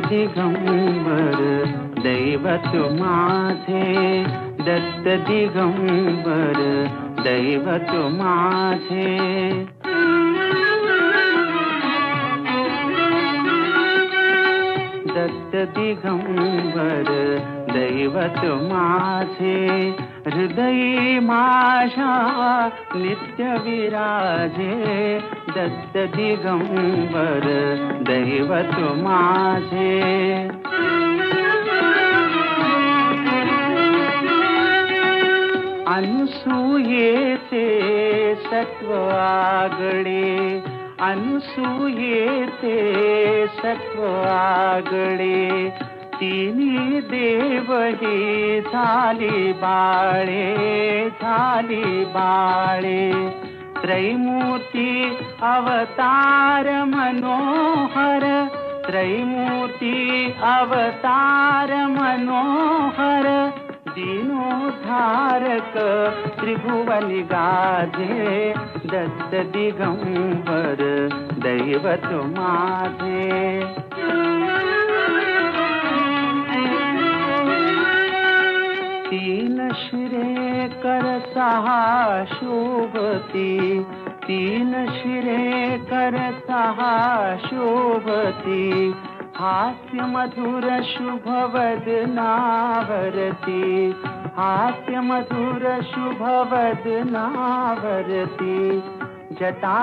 दिगंबर दैवत माझे, दत्त दिगंबर दैवत माझे. दत्त दिगंबर दैवत माझे, हृदयी माझ्या नित्य विराजे. दत्त दिगंबर दैवत माझे. अनसूयेचे सत्व आगळे, अनसूयेचे सत्व आगळे. तिन्ही देव ही झाली बाळे, झाली बाळे. त्रैमूर्ती अवतार मनोहर, त्रैमूर्ती अवतार मनोहर. दीनोद्धारक त्रिभुवनि गाजे, दत्त दिगंबर दैवत माझे. तीन शिरे कर सहा शोभती, तीन शिरे कर सहा शोभती. हास्य मधुर शुभ वदनावरती, हास्य मधुर शुभ वदनावरती. जटा